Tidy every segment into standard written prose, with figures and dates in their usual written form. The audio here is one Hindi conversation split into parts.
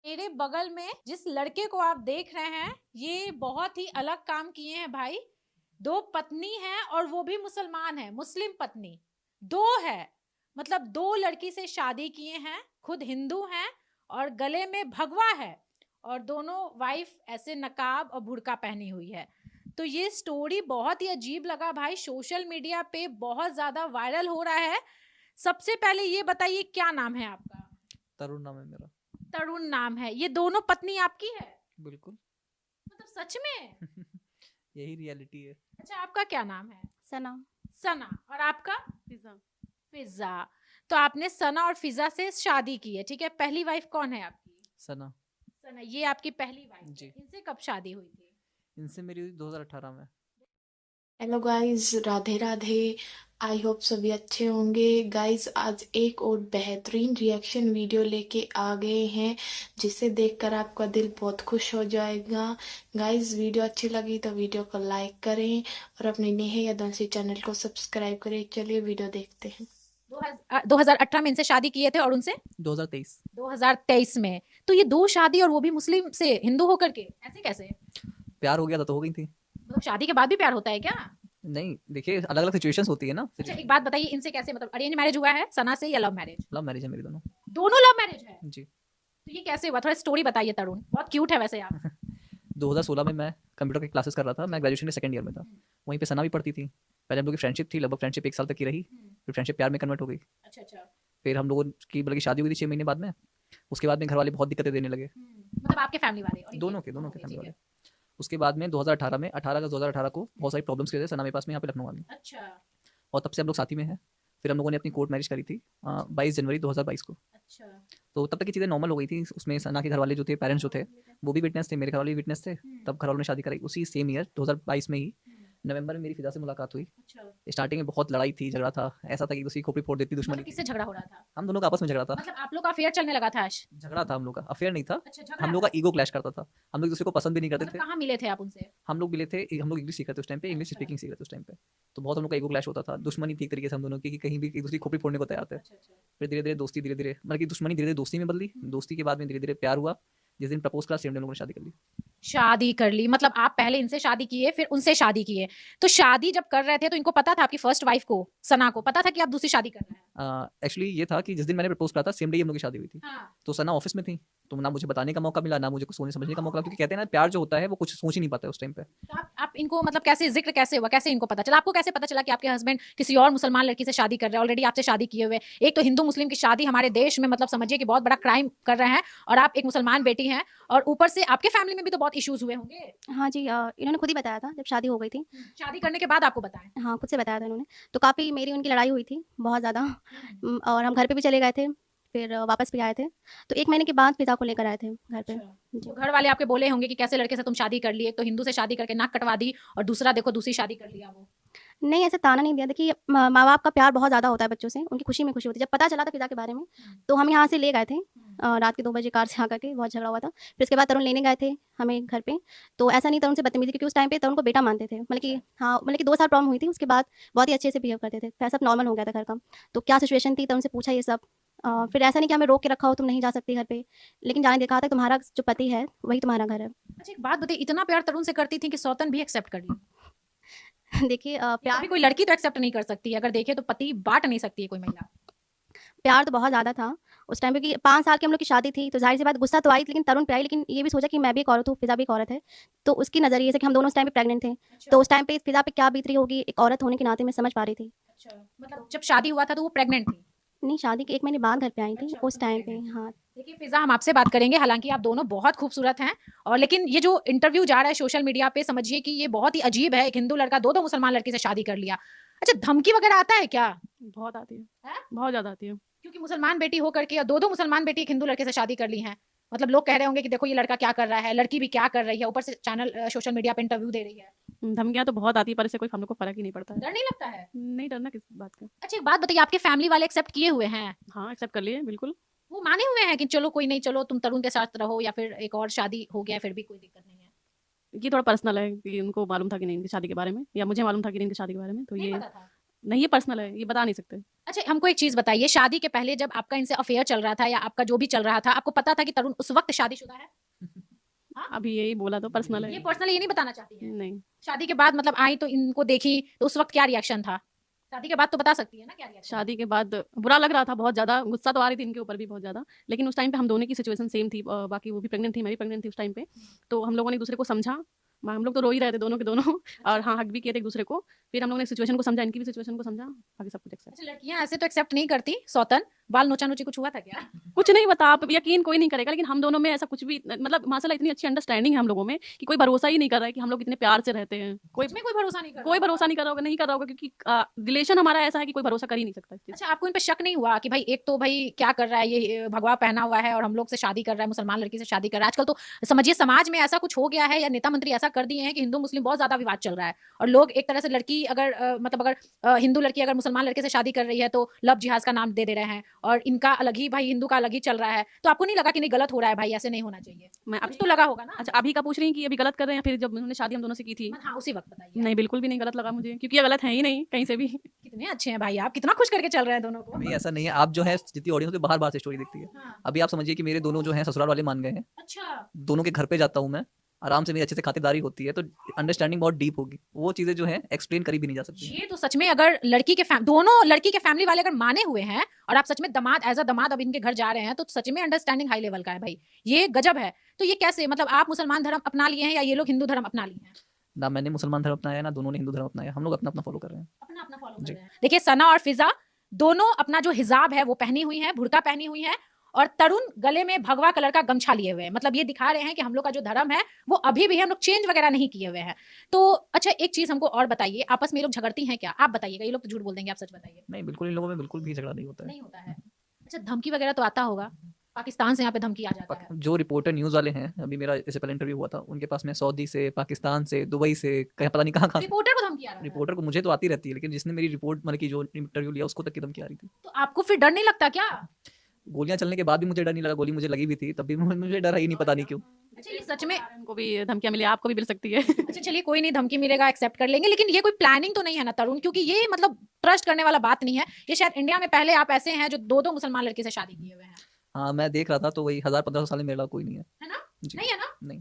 मेरे बगल में जिस लड़के को आप देख रहे हैं, ये बहुत ही अलग काम किए हैं भाई। 2 पत्नी है और वो भी मुसलमान है, मुस्लिम पत्नी 2 है। मतलब 2 लड़की से शादी किए हैं, खुद हिंदू हैं और गले में भगवा है और दोनों वाइफ ऐसे नकाब और बुर्का पहनी हुई है। तो ये स्टोरी बहुत ही अजीब लगा भाई, सोशल मीडिया पे बहुत ज्यादा वायरल हो रहा है। सबसे पहले ये बताइए क्या नाम है आपका? तरुण नाम है मेरा। तरुण नाम है। ये दोनों पत्नी आपकी है? बिल्कुल। मतलब सच में? यही रियलिटी है। अच्छा, आपका क्या नाम है? सना। सना। और आपका? पिज़्ज़ा। फिजा। तो आपने सना और फिजा से शादी की है, ठीक है। पहली वाइफ कौन है आपकी? सना। सना, ये आपकी पहली वाइफ है। जी। इनसे कब शादी हुई थी? इनसे मेरी हुई 2018 में। Hello guys, Radhe Radhe. I hope सभी अच्छे होंगे। गाइस, आज एक और बेहतरीन रिएक्शन वीडियो लेके आ गए हैं जिसे देखकर आपका दिल बहुत खुश हो जाएगा। गाइस, वीडियो अच्छी लगी तो वीडियो को लाइक करें और अपने नेहा यदुवंशी चैनल को सब्सक्राइब करें। चलिए वीडियो देखते हैं। 2018 में इनसे शादी किए थे और उनसे 2023। 2023 में। तो ये 2 शादी और वो भी मुस्लिम से, हिंदू होकर के, ऐसे कैसे? प्यार हो गया था तो हो गई थी। मतलब शादी के बाद भी प्यार होता है क्या? नहीं, देखिए अलग अलग सिचुएशंस होती है ना। अच्छा, एक बात बताइए, इनसे कैसे, मतलब अरेंज मैरिज हुआ है सना से या लव मैरिज? लव मैरिज है मेरी दोनों। दोनों लव मैरिज है? जी। तो ये कैसे हुआ? थोड़ा स्टोरी बताइए तरुण, बहुत क्यूट है वैसे आप। 2016 में मैं कंप्यूटर की क्लासेस कर रहा था। मैं ग्रेजुएशन के सेकंड ईयर में था। वहीं पे सना भी पढ़ती थी। पहले हम लोग की फ्रेंडशिप थी, लगभग फ्रेंडशिप 1 साल तक की रही। फिर फ्रेंडशिप प्यार में कन्वर्ट हो गई। अच्छा अच्छा। फिर हम लोगों की बल्कि शादी हुई थी 6 महीने बाद में। उसके बाद में घर वाले बहुत दिक्कतें देने लगे। मतलब आपके फैमिली वाले और दोनों के ओके, फैमिली ठीक वाले। है। उसके बाद में 2018 में 18 अगस्त 2018 को बहुत सारी प्रॉब्लम्स की वजह से सना मेरे पास में यहाँ पे लखनऊ आ गई। अच्छा और तब से हम लोग साथ ही में हैं। फिर हम लोगों ने अपनी कोर्ट मैरिज करी थी 22 जनवरी 2022 को। अच्छा। तो तब तक की चीज़ें नॉर्मल हो गई थी। उसमें सना के घर वाले जो थे, पेरेंट्स जो थे, वो भी विटनेस थे, मेरे घर वाले भी विटनेस थे। तब घर वालों ने शादी कराई। उसी सेम ईयर 2022 में ही नवंबर में मेरी फिजा से मुलाकात हुई। अच्छा। स्टार्टिंग में बहुत लड़ाई थी, झगड़ा था। ऐसा था कि दूसरी खोपड़ी फोड़ देती, दुश्मनी मतलब थी। किससे झगड़ा हो रहा था? हम दोनों का आपस में झगड़ा था। मतलब आप लोग का अफेयर चलने लगा था आज? झगड़ा था हम लोग का, अफेयर नहीं था। अच्छा, झगड़ा हम लोग था। का ईगो क्लैश करता था। हम लोग एक दूसरे को पसंद भी नहीं करते मतलब थे। कहाँ मिले थे आप उनसे? हम लोग मिले थे, हम लोग इंग्लिश सीख रहे थे उस टाइम पे, इंग्लिश अच्छा। स्पीकिंग सीख रहे थे उस टाइम पे। तो बहुत हम लोग का ईगो क्लैश होता था। दुश्मनी थी एक तरीके से हम दोनों की, कि कहीं भी एक दूसरी की खोपड़ी फोड़ने को तैयार थे। अच्छा अच्छा। फिर धीरे-धीरे दोस्ती, धीरे-धीरे मतलब कि दुश्मनी धीरे-धीरे दोस्ती में बदली। दोस्ती के बाद में धीरे-धीरे प्यार हुआ। जिस दिन प्रपोज़ करा सेम डे हम लोगों ने शादी कर ली। शादी कर ली, मतलब आप पहले इनसे शादी किए फिर उनसे शादी किए। तो शादी जब कर रहे थे तो इनको पता था, आपकी फर्स्ट वाइफ को, सना को पता था कि आप दूसरी शादी कर रहे हैं? एक्चुअली ये था कि जिस दिन मैंने प्रपोज़ करा था सेम डे ही हम लोग की शादी हुई थी। हाँ। तो सना ऑफ़िस में थी। तो ना मुझे बताने का मौका मिला, ना मुझे कुछ सोचने समझने का मौका मिला, क्योंकि कहते हैं ना प्यार जो होता है वो कुछ सोच ही नहीं पाता है उस टाइम पे। तो आप इनको मतलब कैसे, जिक्र कैसे हुआ, कैसे इनको पता चला? आपको कैसे पता चला कि आपके हस्बैंड किसी और मुसलमान लड़की से शादी कर रहे हैं, ऑलरेडी आपसे शादी किए हुए? एक तो हिंदू मुस्लिम की शादी हमारे देश में मतलब समझिए कि बहुत बड़ा क्राइम कर रहे हैं, और आप एक मुसलमान बेटी हैं, और ऊपर से आपके फैमिली में भी तो बहुत इश्यूज हुए होंगे। हाँ जी, इन्होंने खुद ही बताया था जब शादी हो गई थी। शादी करने के बाद आपको बताएं? हाँ, खुद से बताया था इन्होंने। तो काफ़ी मेरी उनकी लड़ाई हुई थी, बहुत ज़्यादा। और हम घर पे भी चले गए थे, फिर वापस भी आए थे। तो 1 महीने के बाद पिज़्ज़ा को लेकर आए थे घर पे। अच्छा। जी। तो घर वाले आपके बोले होंगे कि कैसे लड़के से तुम शादी कर ली, एक तो हिंदू से शादी करके नाक कटवा दी और दूसरा देखो दूसरी शादी कर लिया वो। नहीं, ऐसे ताना नहीं दिया। देखिए, माँ-बाप का प्यार बहुत ज़्यादा होता है बच्चों से, उनकी खुशी में खुशी होती है। जब पता चला था पिज़्ज़ा के बारे में, तो हम यहाँ से ले गए थे रात के 2 बजे कार से आकर के, बहुत झगड़ा हुआ था। फिर उसके बाद तरुण लेने गए थे हमें घर पे। तो ऐसा नहीं तरुण से बदतमीज़ी, क्योंकि उस टाइम पे तरुण को बेटा मानते थे। मतलब कि हाँ, मतलब कि 2 साल प्रॉब्लम हुई थी, उसके बाद बहुत ही अच्छे से बिहेव करते थे। फिर सब नॉर्मल हो गया था घर का। तो क्या सिचुएशन थी, तरुण से पूछा ये सब। फिर ऐसा नहीं कि हमें रोक के रखा हो, तुम नहीं जा सकती घर पे। लेकिन जाने दिया, कहा था तुम्हारा जो पति है, वही तुम्हारा घर है। अच्छा, एक बात बताइए, इतना प्यार तरुण से करती थी कि सौतन भी एक्सेप्ट कर ली? देखिए, प्यार भी कोई लड़की तो एक्सेप्ट नहीं कर सकती है, अगर देखे तो पति बांट नहीं सकती है कोई महिला। प्यार तो बहुत ज़्यादा था उस टाइम पे, क्योंकि 5 साल की हम लोग की शादी थी, तो ज़ाहिर-सी बात गुस्सा तो आई, लेकिन तरुण पे आई। लेकिन ये भी सोचा कि मैं भी एक औरत हूँ, फ़िज़ा भी एक औरत है। तो उसकी नज़रिए से कि हम दोनों उस टाइम पे प्रेग्नेंट थे। तो उस टाइम पे फ़िज़ा पे क्या बीत रही होगी, एक औरत होने के नाते मैं समझ पा रही थी। अच्छा, मतलब जब शादी हुआ था तो वो प्रेग्नेंट थी? नहीं, शादी के 1 महीने बाद घर पे आई थी, अच्छा, उस तो टाइम पे। प्रेग्नेंट थी। हाँ। देखिए फिजा, हम आपसे बात करेंगे, हालांकि आप दोनों बहुत खूबसूरत हैं, और लेकिन ये जो इंटरव्यू जा रहा है सोशल मीडिया पे, समझिए कि ये बहुत ही अजीब है। एक हिंदू लड़का 2 मुसलमान लड़की से शादी कर लिया। अच्छा, धमकी वगैरह आता है क्या? बहुत आती है, है? बहुत ज़्यादा आती है। क्योंकि मुसलमान बेटी हो करके, और 2 मुसलमान बेटी एक हिंदू लड़के से शादी कर ली हैं, मतलब लोग कह रहे होंगे कि देखो ये लड़का क्या कर रहा है, लड़की भी क्या कर रही है, ऊपर से चैनल सोशल मीडिया पे इंटरव्यू दे रही है। धमकियाँ तो बहुत आती है, पर इससे कोई हम लोग को फ़र्क ही नहीं पड़ता है। डर नहीं लगता है? नहीं डरना किस बात का। अच्छा, एक बात बताइए, आपके फैमिली वाले एक्सेप्ट किए हुए हैं? हाँ, एक्सेप्ट कर लिए, बिल्कुल। वो माने हुए हैं कि चलो कोई नहीं, चलो तुम तरुण के साथ रहो, या फिर एक और शादी हो गया फिर भी कोई दिक्कत नहीं है? ये थोड़ा पर्सनल है कि उनको मालूम था कि नहीं इनकी शादी के बारे में, या मुझे मालूम था कि नहीं इनकी शादी के बारे में, तो नहीं ये पता था? नहीं, ये पर्सनल है, ये बता नहीं सकते। अच्छा, हमको एक चीज बताइए, शादी के पहले जब आपका इनसे अफेयर चल रहा था या आपका जो भी चल रहा था, आपको पता था कि तरुण उस वक्त शादीशुदा है? अभी यही बोला तो पर्सनल ये है। पर्सनली ये नहीं बताना चाहती है? नहीं, शादी के बाद मतलब आई तो इनको देखी तो उस वक्त क्या रिएक्शन था? शादी के बाद तो बता सकती है ना क्या रिएक्शन? शादी के बाद बुरा लग रहा था बहुत ज़्यादा, गुस्सा तो आ रही थी इनके ऊपर भी बहुत ज़्यादा, लेकिन उस टाइम पे हम दोनों की सिचुएशन सेम थी। बाकी वो भी प्रेग्नेंट थी, मैं भी प्रेग्नेंट थी उस टाइम पे, तो हम लोगों ने एक दूसरे को समझा। हम लोग तो रो ही रहे थे दोनों के दोनों और हाँ, हग भी किए थे एक दूसरे को। फिर हम लोगों ने सिचुएशन को समझा, इनकी भी सिचुएशन को समझा, बाकी सब कुछ एक्सेप्ट। अच्छा, लड़कियां ऐसे तो एक्सेप्ट नहीं करती सौतन, बाल नोचा नोची कुछ हुआ था क्या? कुछ नहीं बता, आप यकीन कोई नहीं करेगा, लेकिन हम दोनों में ऐसा कुछ भी मतलब माशाल्लाह इतनी अच्छी अंडरस्टैंडिंग है हम लोगों में कि कोई भरोसा ही नहीं कर रहा है कि हम लोग इतने प्यार से रहते हैं। सच में कोई भरोसा नहीं कर कोई रहा? भरोसा नहीं कर रहा होगा, नहीं कर रहा होगा, क्योंकि रिलेशन हमारा ऐसा है कि कोई भरोसा कर ही नहीं सकता इस चीज़। अच्छा, आपको इन पे शक नहीं हुआ कि भाई एक तो भाई क्या कर रहा है ये, भगवा पहना हुआ है और हम लोग से शादी कर रहा है, मुसलमान लड़की से शादी कर रहा है? आजकल तो समझिए समाज में ऐसा कुछ हो गया है या नेता मंत्री ऐसा कर दिए हैं कि हिंदू मुस्लिम बहुत ज्यादा विवाद चल रहा है और लोग एक तरह से लड़की अगर मतलब अगर हिंदू लड़की अगर मुसलमान लड़के से शादी कर रही है तो लव जिहाद का नाम दे दे रहे हैं और इनका अलग ही, भाई हिंदू का अलग ही चल रहा है। तो आपको नहीं लगा कि नहीं गलत हो रहा है भाई, ऐसे नहीं होना चाहिए? मैं कुछ अभी तो लगा होगा ना? अच्छा, अभी का पूछ रही हैं कि अभी गलत कर रहे हैं, फिर जब उन्होंने शादी हम दोनों से की थी? हाँ, उसी वक्त बताइए। नहीं, बिल्कुल भी नहीं गलत लगा मुझे, क्योंकि ये गलत है ही नहीं कहीं से भी। कितने अच्छे हैं भाई आप, कितना खुश करके चल रहे हैं दोनों को। नहीं ऐसा नहीं है, आप जो है जितनी ऑडियंस होती है बाहर बाहर से स्टोरी दिखती है। हाँ, अभी आप समझिए कि मेरे दोनों जो हैं ससुराल वाले मान गए हैं, अच्छा। दोनों के घर पे जाता हूँ मैं, आराम से मेरी अच्छे से खातिरदारी होती है, तो अंडरस्टैंडिंग बहुत डीप होगी। वो चीज़ें जो है एक्सप्लेन करी भी नहीं जा सकती। ये तो सच में अगर लड़की के दोनों लड़की के फैमिली वाले अगर माने हुए हैं और आप सच में दामाद एज अ दामाद अब इनके घर जा रहे हैं तो सच में अंडरस्टैंडिंग हाई लेवल का है भाई, ये गजब है। तो ये कैसे, मतलब आप मुसलमान धर्म अपना लिए हैं या ये लोग हिंदू धर्म अपना लिए हैं? ना मैंने मुसलमान धर्म अपनाया ना दोनों ने हिंदू धर्म अपनाया, हम लोग अपना अपना फॉलो कर रहे हैं। अपना अपना फॉलो जी। कर रहे हैं। देखिए, सना और फिजा दोनों अपना जो हिजाब है वो पहनी हुई है, बुर्का पहनी हुई है और तरुण गले में भगवा कलर का गमछा लिए हुए हैं। मतलब ये दिखा रहे हैं कि हम लोग का जो धर्म है वो अभी भी हम लोग चेंज वगैरह नहीं किए हुए हैं। तो अच्छा, एक चीज हमको और बताइए, आपस में ये लोग झगड़ती हैं क्या? आप बताइएगा, ये लोग तो झूठ बोल देंगे, आप सच बताइए। नहीं बिल्कुल, इन लोगों में बिल्कुल भी झगड़ा नहीं होता है। नहीं होता है? अच्छा, धमकी वगैरह तो आता होगा, पाकिस्तान से यहाँ पे धमकी आ जाता है? जो रिपोर्टर न्यूज़ वाले हैं, अभी मेरा इससे पहले इंटरव्यू हुआ था, उनके पास में सऊदी से, पाकिस्तान से, दुबई से, कहीं पता नहीं कहाँ कहाँ से। रिपोर्टर को धमकी आ रहा है? रिपोर्टर को मुझे तो आती रहती है, लेकिन जिसने मेरी रिपोर्ट मतलब की जो इंटरव्यू लिया उसको तक की धमकी आ रही थी। तो आपको फिर डर नहीं लगता क्या? गोलियां चलने के बाद भी मुझे डर नहीं लगा, गोली मुझे लगी भी थी तब भी मुझे डर ही नहीं, पता नहीं क्यों। अच्छा, ये सच में? उनको भी धमकियां मिली, आपको भी मिल सकती है। अच्छा चलिए, कोई नहीं, धमकी मिलेगा एक्सेप्ट कर लेंगे, लेकिन ये कोई प्लानिंग तो नहीं है ना तरुण? क्योंकि ये मतलब ट्रस्ट करने वाला बात नहीं है। ये शायद इंडिया में पहले आप ऐसे हैं जो दो दो मुसलमान लड़के से शादी किए हुए हैं, हाँ मैं देख रहा था तो वही 1000-1500 साल में मेरे कोई नहीं है। है ना? जी। नहीं है ना? नहीं।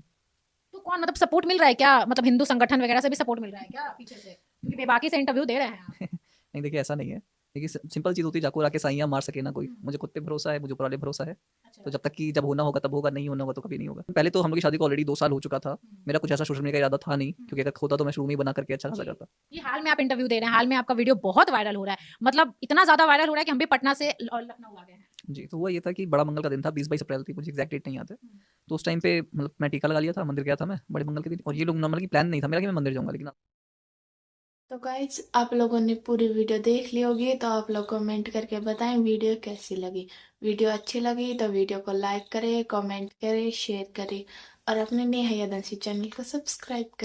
तो कौन, मतलब सपोर्ट मिल रहा है क्या? मतलब हिंदू संगठन वगैरह से भी सपोर्ट मिल रहा है क्या पीछे से? क्योंकि बेबाकी से इंटरव्यू दे रहे हैं आप। नहीं देखिए ऐसा नहीं है, देखिए सिंपल चीज़ होती है, जाको आके साइयाँ मार सके ना कोई। मुझे खुद पे भरोसा है, मुझे ऊपर वाले भरोसा है। तो जब तक कि जब होना होगा तब होगा, नहीं होना होगा तो कभी नहीं होगा। पहले तो हम लोग की शादी को ऑलरेडी 2 साल हो चुका था। मेरा कुछ ऐसा सोशल मीडिया का इरादा था नहीं, क्योंकि अगर होता तो मैं शुरू में ही बना करके अच्छा खासा करता। ये हाल में आप इंटरव्यू दे रहे हैं, हाल में आपका वीडियो बहुत वायरल हो रहा है, मतलब इतना ज्यादा वायरल हो रहा है कि हम भी पटना से लखनऊ आ गए हैं। जी, तो हुआ ये था कि बड़ा मंगल का दिन था, 20-22 अप्रैल थी, मुझे एग्जैक्ट डेट नहीं याद है। तो उस टाइम पे मतलब मैं टीका लगा लिया था, मंदिर गया था मैं बड़े मंगल के दिन, और ये लोग नॉर्मली प्लान नहीं था मेरा कि मैं मंदिर जाऊँगा, लेकिन तो गाइज आप लोगों ने पूरी वीडियो देख ली होगी, तो आप लोग कमेंट करके बताएं वीडियो कैसी लगी। वीडियो अच्छी लगी तो वीडियो को लाइक करें, कमेंट करें, शेयर करें और अपने नेहा यादंसी चैनल को सब्सक्राइब करें।